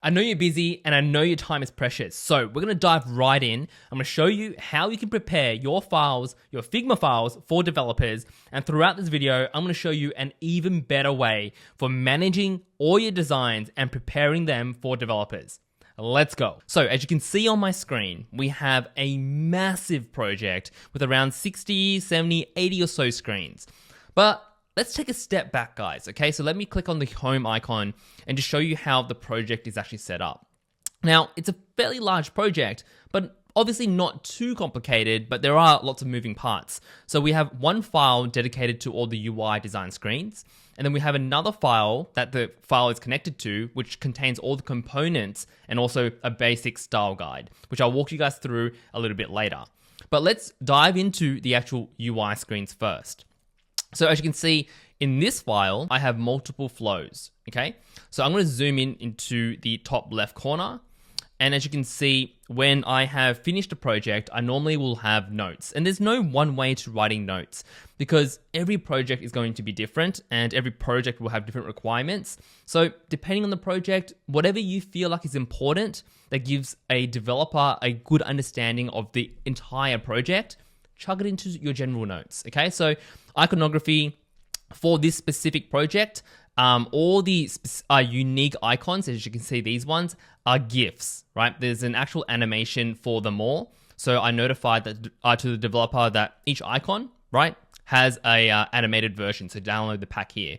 I know you're busy and I know your time is precious, so we're gonna dive right in. I'm gonna show you how you can prepare your files, your Figma files for developers, and throughout this video, I'm gonna show you an even better way for managing all your designs and preparing them for developers. Let's go. So as you can see on my screen, we have a massive project with around 60, 70, 80 or so screens. But let's take a step back, guys, okay? So let me click on the home icon and just show you how the project is actually set up. Now, it's a fairly large project, but obviously not too complicated, but there are lots of moving parts. So we have one file dedicated to all the UI design screens, and then we have another file that the file is connected to, which contains all the components and also a basic style guide, which I'll walk you guys through a little bit later. But let's dive into the actual UI screens first. So as you can see in this file, I have multiple flows, okay? So I'm gonna zoom in into the top left corner. And as you can see, when I have finished a project, I normally will have notes. And there's no one way to writing notes because every project is going to be different and every project will have different requirements. So depending on the project, whatever you feel like is important that gives a developer a good understanding of the entire project, chuck it into your general notes, okay? So iconography for this specific project, all the unique icons, as you can see, these ones are GIFs, right? There's an actual animation for them all. So I notified that to the developer that each icon, right, has a animated version. So download the pack here.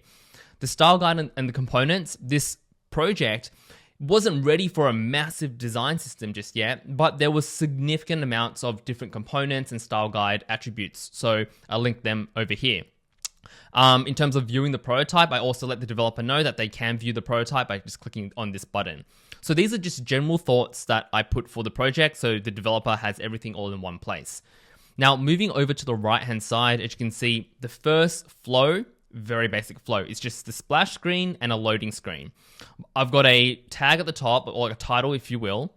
The style guide and the components, this project wasn't ready for a massive design system just yet, but there was significant amounts of different components and style guide attributes. So I'll link them over here. In terms of viewing the prototype, I also let the developer know that they can view the prototype by just clicking on this button. So these are just general thoughts that I put for the project so the developer has everything all in one place. Now, moving over to the right-hand side, as you can see, the first flow, very basic flow. It's just the splash screen and a loading screen. I've got a tag at the top, or like a title, if you will,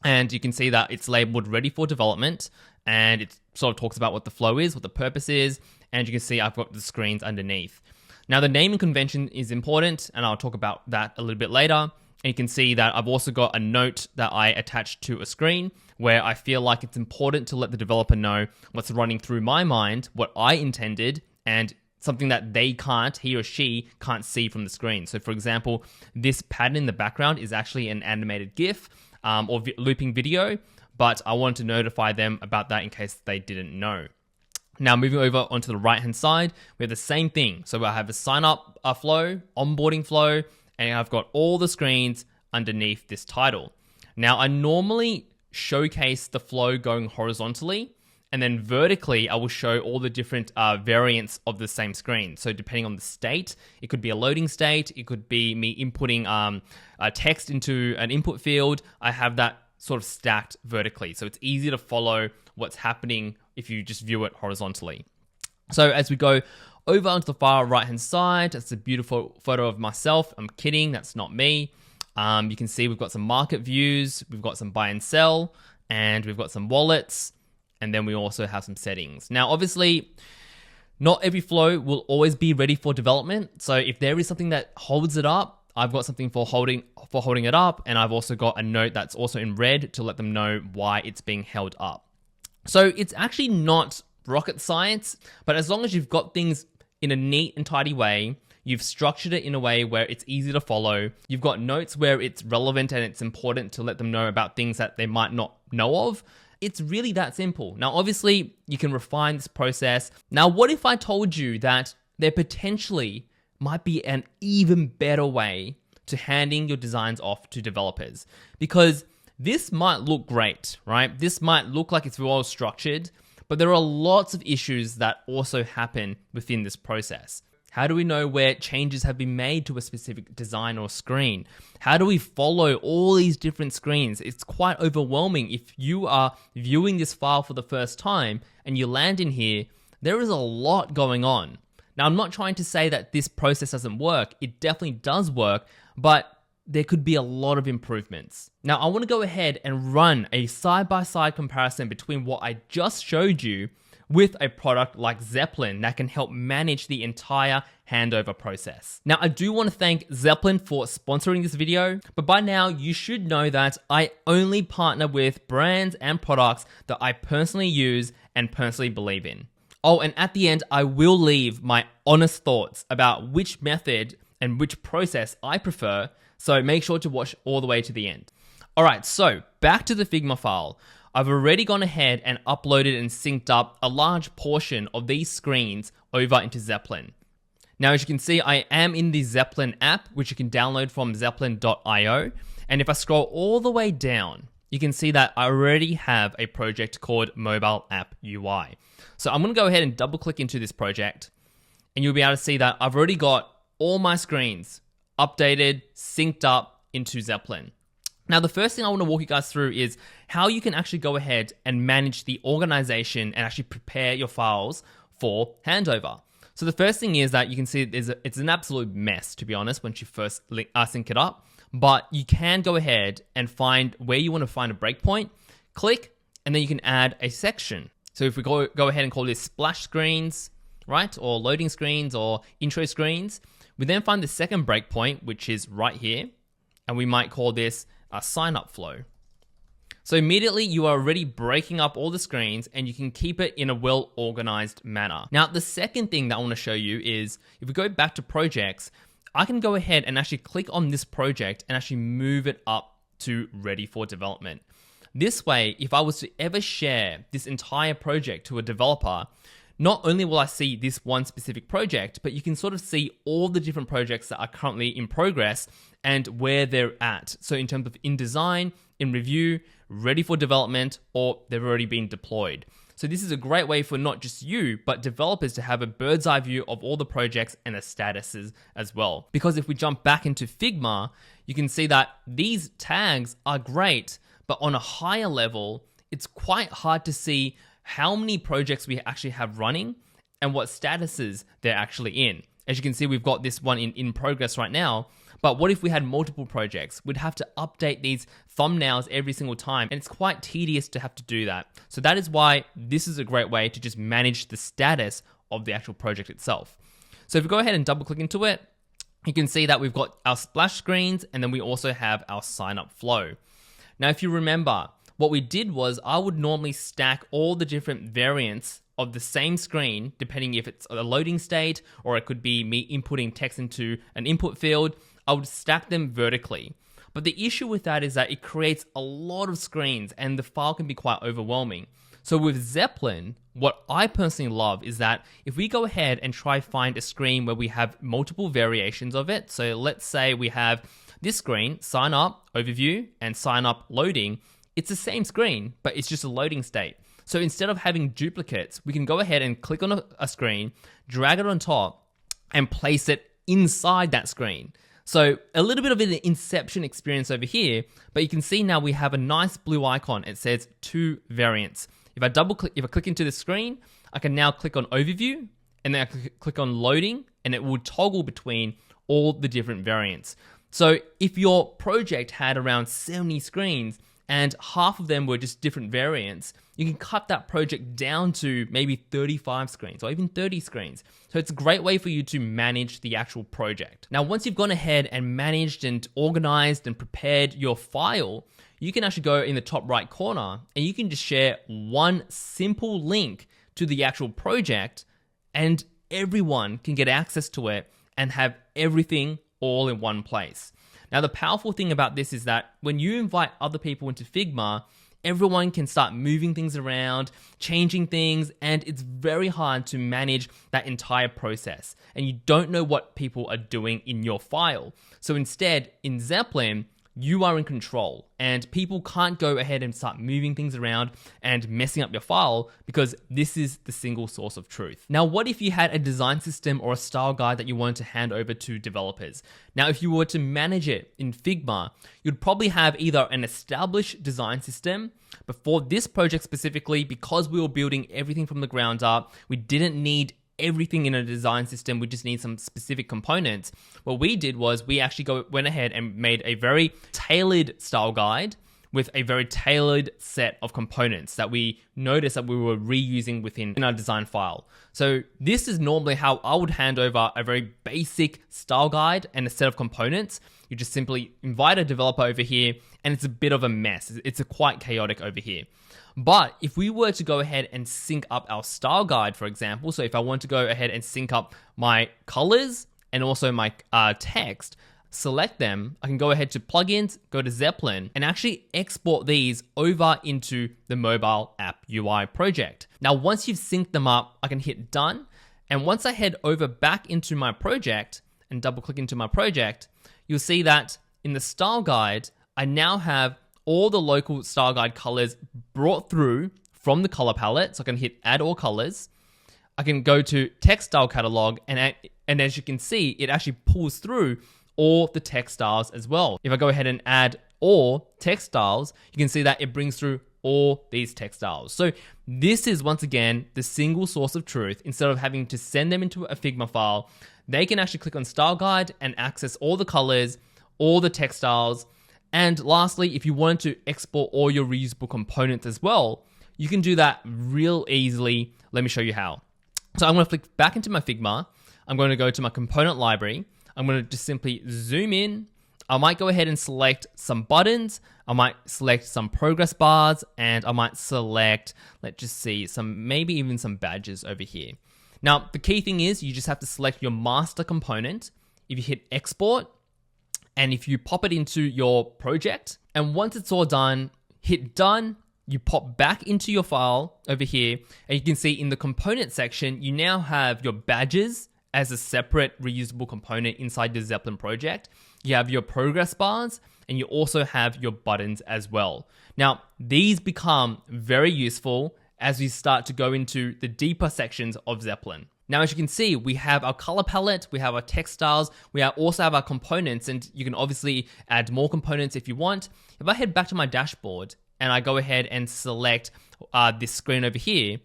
and you can see that it's labeled ready for development, and it sort of talks about what the flow is, what the purpose is, and you can see I've got the screens underneath. Now, the naming convention is important, and I'll talk about that a little bit later. And you can see that I've also got a note that I attached to a screen where I feel like it's important to let the developer know what's running through my mind, what I intended, and something that they can't, he or she can't see from the screen. So for example, this pattern in the background is actually an animated GIF or looping video, but I wanted to notify them about that in case they didn't know. Now moving over onto the right hand side, we have the same thing. So I have a sign up flow, onboarding flow, and I've got all the screens underneath this title. Now I normally showcase the flow going horizontally, and then vertically, I will show all the different variants of the same screen. So depending on the state, it could be a loading state, it could be me inputting a text into an input field. I have that sort of stacked vertically. So it's easy to follow what's happening if you just view it horizontally. So as we go over onto the far right-hand side, that's a beautiful photo of myself. I'm kidding, that's not me. You can see we've got some market views, we've got some buy and sell, and we've got some wallets. And then we also have some settings. Now, obviously, not every flow will always be ready for development. So if there is something that holds it up, I've got something for holding it up. And I've also got a note that's also in red to let them know why it's being held up. So it's actually not rocket science, but as long as you've got things in a neat and tidy way, you've structured it in a way where it's easy to follow, you've got notes where it's relevant and it's important to let them know about things that they might not know of, it's really that simple. Now, obviously, you can refine this process. Now, what if I told you that there potentially might be an even better way to handing your designs off to developers? Because this might look great, right? This might look like it's well structured, but there are lots of issues that also happen within this process. How do we know where changes have been made to a specific design or screen? How do we follow all these different screens? It's quite overwhelming. If you are viewing this file for the first time and you land in here, there is a lot going on. Now, I'm not trying to say that this process doesn't work. It definitely does work, but there could be a lot of improvements. Now, I want to go ahead and run a side-by-side comparison between what I just showed you with a product like Zeplin that can help manage the entire handover process. Now, I do want to thank Zeplin for sponsoring this video, but by now you should know that I only partner with brands and products that I personally use and personally believe in. Oh, and at the end, I will leave my honest thoughts about which method and which process I prefer, so make sure to watch all the way to the end. All right, so back to the Figma file. I've already gone ahead and uploaded and synced up a large portion of these screens over into Zeplin. Now, as you can see, I am in the Zeplin app, which you can download from zeplin.io. And if I scroll all the way down, you can see that I already have a project called Mobile App UI. So I'm going to go ahead and double click into this project, and you'll be able to see that I've already got all my screens updated, synced up into Zeplin. Now, the first thing I want to walk you guys through is how you can actually go ahead and manage the organization and actually prepare your files for handover. So the first thing is that you can see it's an absolute mess, to be honest, once you first sync it up. But you can go ahead and find where you want to find a breakpoint, click, and then you can add a section. So if we go ahead and call this splash screens, right, or loading screens or intro screens, we then find the second breakpoint, which is right here, and we might call this a sign-up flow. So immediately you are already breaking up all the screens and you can keep it in a well-organized manner. Now, the second thing that I want to show you is if we go back to projects, I can go ahead and actually click on this project and actually move it up to ready for development. This way, if I was to ever share this entire project to a developer, not only will I see this one specific project, but you can sort of see all the different projects that are currently in progress and where they're at. So in terms of in design, in review, ready for development, or they've already been deployed. So this is a great way for not just you, but developers to have a bird's eye view of all the projects and the statuses as well. Because if we jump back into Figma, you can see that these tags are great, but on a higher level, it's quite hard to see how many projects we actually have running and what statuses they're actually in. As you can see, we've got this one in progress right now, but what if we had multiple projects? We'd have to update these thumbnails every single time, and it's quite tedious to have to do that. So that is why this is a great way to just manage the status of the actual project itself. So if we go ahead and double click into it, you can see that we've got our splash screens, and then we also have our sign up flow. Now, if you remember, what we did was I would normally stack all the different variants of the same screen, depending if it's a loading state or it could be me inputting text into an input field. I would stack them vertically. But the issue with that is that it creates a lot of screens and the file can be quite overwhelming. So with Zeplin, what I personally love is that if we go ahead and try find a screen where we have multiple variations of it, so let's say we have this screen, sign up, overview, and sign up loading, it's the same screen, but it's just a loading state. So instead of having duplicates, we can go ahead and click on a screen, drag it on top, and place it inside that screen. So a little bit of an inception experience over here, but you can see now we have a nice blue icon. It says 2 variants. If I click into the screen, I can now click on overview, and then I click on loading, and it will toggle between all the different variants. So if your project had around 70 screens, and half of them were just different variants, you can cut that project down to maybe 35 screens or even 30 screens. So it's a great way for you to manage the actual project. Now, once you've gone ahead and managed and organized and prepared your file, you can actually go in the top right corner and you can just share one simple link to the actual project, and everyone can get access to it and have everything all in one place. Now, the powerful thing about this is that when you invite other people into Figma, everyone can start moving things around, changing things, and it's very hard to manage that entire process. And you don't know what people are doing in your file. So instead, in Zeplin, you are in control, and people can't go ahead and start moving things around and messing up your file because this is the single source of truth. Now, what if you had a design system or a style guide that you wanted to hand over to developers? Now, if you were to manage it in Figma, you'd probably have either an established design system, but for this project specifically, because we were building everything from the ground up, we didn't need everything in a design system, we just need some specific components. What we did was we actually went ahead and made a very tailored style guide with a very tailored set of components that we noticed that we were reusing within our design file. So this is normally how I would hand over a very basic style guide and a set of components. You just simply invite a developer over here, and it's a bit of a mess. It's quite chaotic over here. But if we were to go ahead and sync up our style guide, for example, so if I want to go ahead and sync up my colors and also my text, select them, I can go ahead to plugins, go to Zeplin, and actually export these over into the mobile app UI project. Now, once you've synced them up, I can hit done. And once I head over back into my project and double click into my project, you'll see that in the style guide, I now have all the local style guide colors brought through from the color palette. So I can hit add all colors. I can go to text style catalog, and as you can see, it actually pulls through all the text styles as well. If I go ahead and add all text styles, you can see that it brings through all these text styles. So this is, once again, the single source of truth. Instead of having to send them into a Figma file, they can actually click on style guide and access all the colors, all the text styles. And lastly, if you wanted to export all your reusable components as well, you can do that real easily. Let me show you how. So I'm going to flick back into my Figma. I'm going to go to my component library. I'm going to just simply zoom in. I might go ahead and select some buttons. I might select some progress bars, and I might select, let's just see, maybe even some badges over here. Now, the key thing is you just have to select your master component. If you hit export, and if you pop it into your project, and once it's all done, hit done, you pop back into your file over here, and you can see in the component section, you now have your badges as a separate reusable component inside the Zeplin project. You have your progress bars, and you also have your buttons as well. Now, these become very useful as we start to go into the deeper sections of Zeplin. Now, as you can see, we have our color palette, we have our text styles, we also have our components, and you can obviously add more components if you want. If I head back to my dashboard and I go ahead and select this screen over here,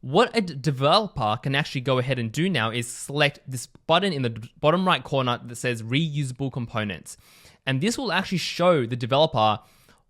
what a developer can actually go ahead and do now is select this button in the bottom right corner that says reusable components. And this will actually show the developer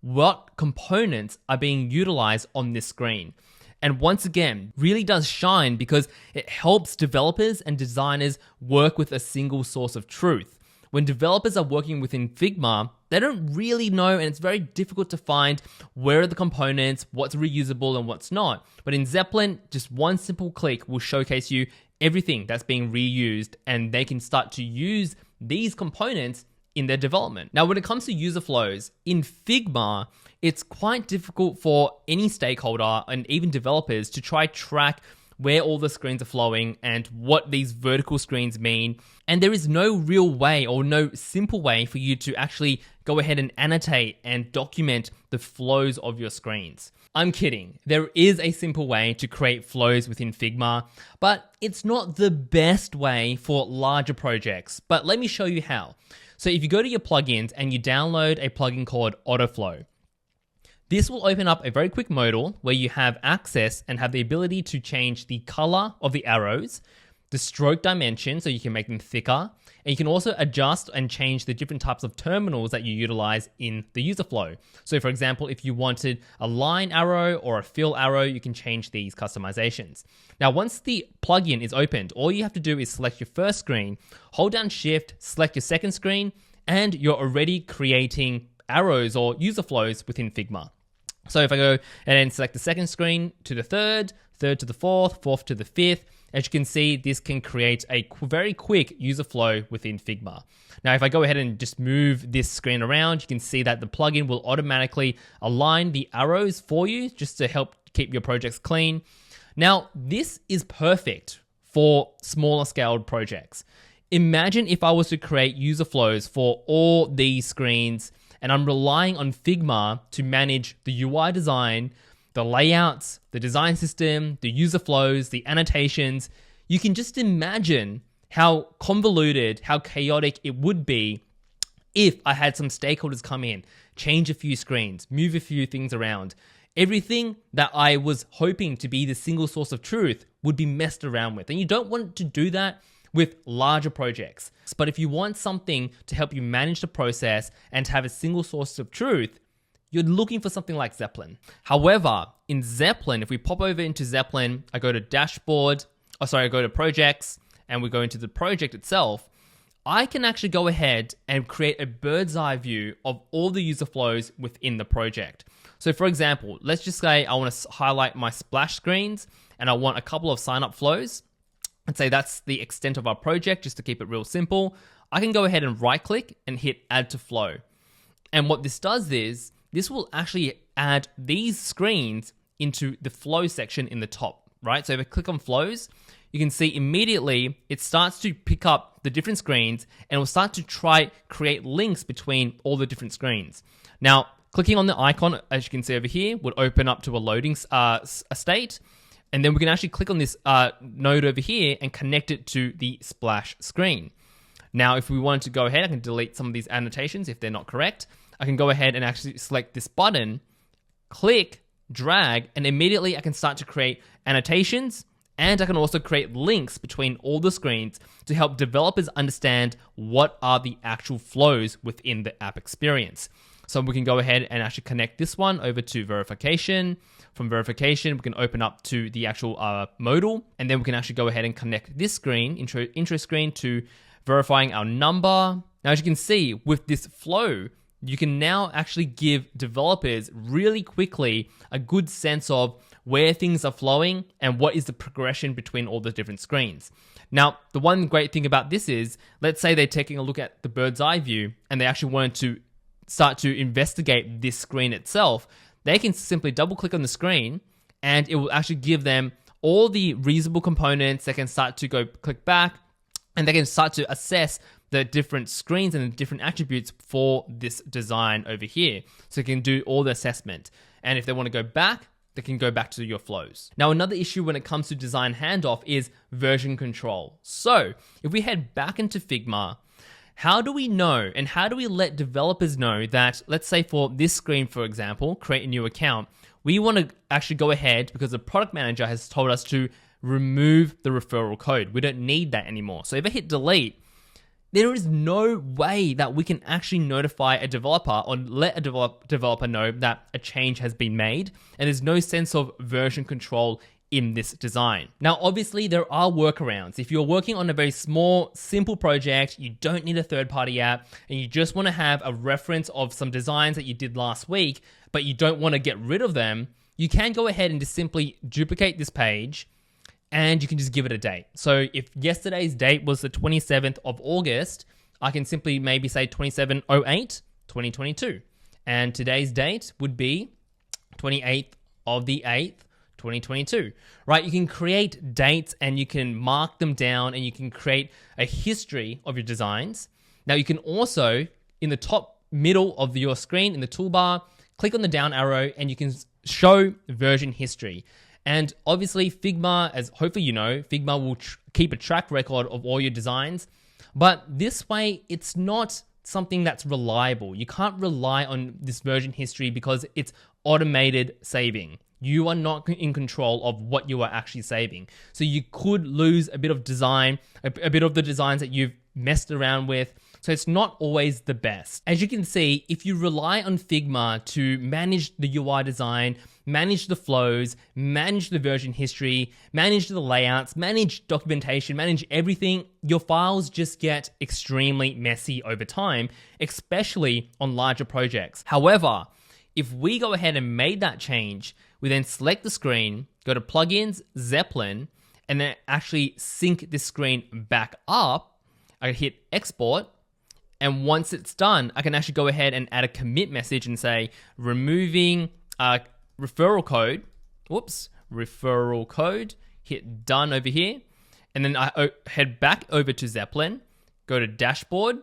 what components are being utilized on this screen. And once again, really does shine because it helps developers and designers work with a single source of truth. When developers are working within Figma, they don't really know, and it's very difficult to find where are the components, what's reusable and what's not. But in Zeplin, just one simple click will showcase you everything that's being reused, and they can start to use these components in their development. Now, when it comes to user flows, in Figma, it's quite difficult for any stakeholder and even developers to try track where all the screens are flowing and what these vertical screens mean. And there is no real way or no simple way for you to actually go ahead and annotate and document the flows of your screens. I'm kidding. There is a simple way to create flows within Figma, but it's not the best way for larger projects. But let me show you how. So if you go to your plugins and you download a plugin called Autoflow, this will open up a very quick modal where you have access and have the ability to change the color of the arrows, the stroke dimension, so you can make them thicker, and you can also adjust and change the different types of terminals that you utilize in the user flow. So for example, if you wanted a line arrow or a fill arrow, you can change these customizations. Now, once the plugin is opened, all you have to do is select your first screen, hold down Shift, select your second screen, and you're already creating arrows or user flows within Figma. So if I go and then select the second screen to the third, third to the fourth, fourth to the fifth, as you can see, this can create a very quick user flow within Figma. Now, if I go ahead and just move this screen around, you can see that the plugin will automatically align the arrows for you just to help keep your projects clean. Now, this is perfect for smaller scaled projects. Imagine if I was to create user flows for all these screens, and I'm relying on Figma to manage the UI design, the layouts, the design system, the user flows, the annotations. You can just imagine how convoluted, how chaotic it would be if I had some stakeholders come in, change a few screens, move a few things around. Everything that I was hoping to be the single source of truth would be messed around with. And you don't want to do that with larger projects. But if you want something to help you manage the process and to have a single source of truth, you're looking for something like Zeplin. However, in Zeplin, if we pop over into Zeplin, I go to dashboard, I go to projects, and we go into the project itself, I can actually go ahead and create a bird's eye view of all the user flows within the project. So for example, let's just say I want to highlight my splash screens and I want a couple of sign up flows. Let's say that's the extent of our project, just to keep it real simple. I can go ahead and right click and hit add to flow. And what this does is, this will actually add these screens into the flow section in the top, right? So if I click on flows, you can see immediately it starts to pick up the different screens and will start to create links between all the different screens. Now, clicking on the icon, as you can see over here, would open up to a loading state. And then we can actually click on this node over here and connect it to the splash screen. Now, if we wanted to go ahead, I can delete some of these annotations if they're not correct. I can go ahead and actually select this button, click, drag, and immediately I can start to create annotations, and I can also create links between all the screens to help developers understand what are the actual flows within the app experience. So we can go ahead and actually connect this one over to verification. From verification, we can open up to the actual modal, and then we can actually go ahead and connect this screen, intro screen, to verifying our number. Now, as you can see, with this flow, you can now actually give developers really quickly a good sense of where things are flowing and what is the progression between all the different screens. Now, the one great thing about this is, let's say they're taking a look at the bird's eye view and they actually wanted to start to investigate this screen itself. They can simply double click on the screen and it will actually give them all the reusable components. They can start to go click back and they can start to assess the different screens and the different attributes for this design over here. So you can do all the assessment. And if they want to go back, they can go back to your flows. Now, another issue when it comes to design handoff is version control. So if we head back into Figma, how do we know and how do we let developers know that, let's say for this screen, for example, create a new account, we want to actually go ahead because the product manager has told us to remove the referral code. We don't need that anymore. So if I hit delete, there is no way that we can actually notify a developer or let a developer know that a change has been made, and there's no sense of version control in this design. Now, obviously, there are workarounds. If you're working on a very small, simple project, you don't need a third-party app, and you just want to have a reference of some designs that you did last week, but you don't want to get rid of them, you can go ahead and just simply duplicate this page, and you can just give it a date. So if yesterday's date was the 27th of August, I can simply maybe say 27/08, 2022. And today's date would be 28th of the 8th, 2022, right? You can create dates and you can mark them down and you can create a history of your designs. Now you can also, in the top middle of your screen, in the toolbar, click on the down arrow and you can show version history. And obviously Figma, as hopefully you know, Figma will keep a track record of all your designs, but this way it's not something that's reliable. You can't rely on this version history because it's automated saving. You are not in control of what you are actually saving. So you could lose a bit of design, a bit of the designs that you've messed around with. So it's not always the best. As you can see, if you rely on Figma to manage the UI design, manage the flows, manage the version history, manage the layouts, manage documentation, manage everything, your files just get extremely messy over time, especially on larger projects. However, if we go ahead and made that change, we then select the screen, go to plugins, Zeplin, and then actually sync this screen back up. I hit export, and once it's done, I can actually go ahead and add a commit message and say removing referral code, hit done over here, and then I head back over to Zeplin, go to dashboard.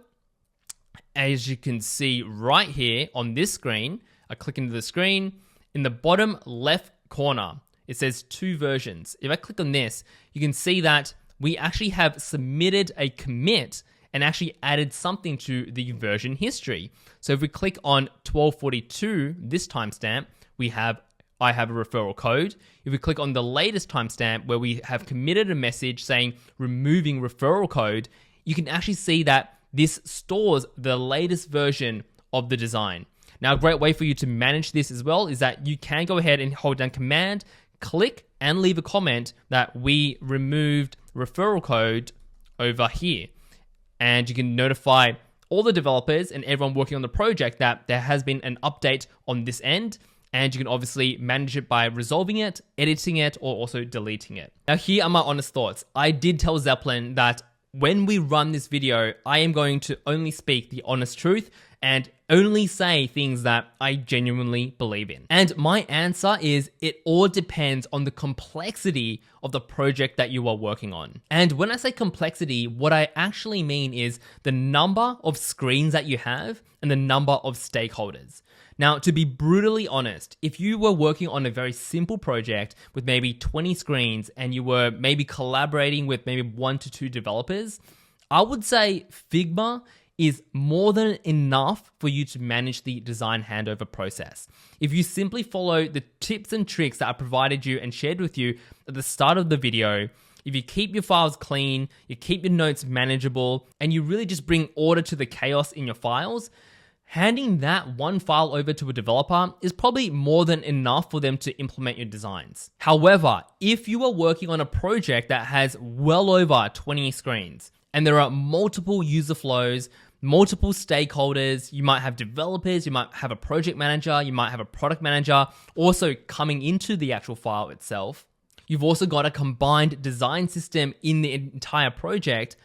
As you can see right here on this screen, I click into the screen. In the bottom left corner, it says 2 versions. If I click on this, you can see that we actually have submitted a commit and actually added something to the version history. So if we click on 1242, this timestamp, I have a referral code. If we click on the latest timestamp where we have committed a message saying removing referral code, you can actually see that this stores the latest version of the design. Now, a great way for you to manage this as well is that you can go ahead and hold down Command, click, and leave a comment that we removed referral code over here. And you can notify all the developers and everyone working on the project that there has been an update on this end. And you can obviously manage it by resolving it, editing it, or also deleting it. Now, here are my honest thoughts. I did tell Zeplin that when we run this video, I am going to only speak the honest truth and only say things that I genuinely believe in. And my answer is it all depends on the complexity of the project that you are working on. And when I say complexity, what I actually mean is the number of screens that you have and the number of stakeholders. Now, to be brutally honest, if you were working on a very simple project with maybe 20 screens and you were maybe collaborating with maybe 1 to 2 developers, I would say Figma is more than enough for you to manage the design handover process. If you simply follow the tips and tricks that I provided you and shared with you at the start of the video, if you keep your files clean, you keep your notes manageable, and you really just bring order to the chaos in your files, handing that one file over to a developer is probably more than enough for them to implement your designs. However, if you are working on a project that has well over 20 screens, and there are multiple user flows, multiple stakeholders, you might have developers, you might have a project manager, you might have a product manager also coming into the actual file itself. You've also got a combined design system in the entire project.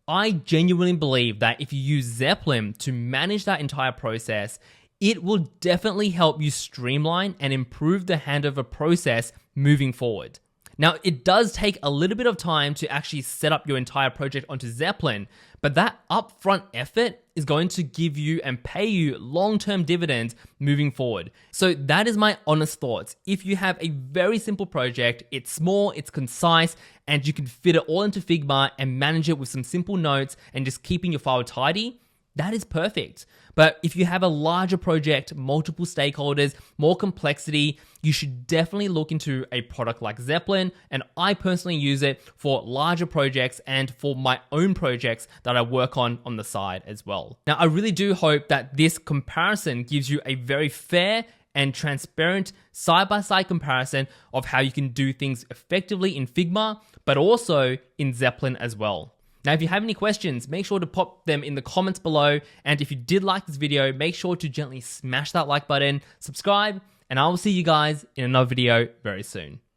I genuinely believe that if you use Zeplin to manage that entire process, it will definitely help you streamline and improve the handover process moving forward. Now, it does take a little bit of time to actually set up your entire project onto Zeplin, but that upfront effort is going to give you and pay you long-term dividends moving forward. So that is my honest thoughts. If you have a very simple project, it's small, it's concise, and you can fit it all into Figma and manage it with some simple notes and just keeping your file tidy, that is perfect. But if you have a larger project, multiple stakeholders, more complexity, you should definitely look into a product like Zeplin. And I personally use it for larger projects and for my own projects that I work on the side as well. Now, I really do hope that this comparison gives you a very fair and transparent side-by-side comparison of how you can do things effectively in Figma, but also in Zeplin as well. Now, if you have any questions, make sure to pop them in the comments below. And if you did like this video, make sure to gently smash that like button, subscribe, and I will see you guys in another video very soon.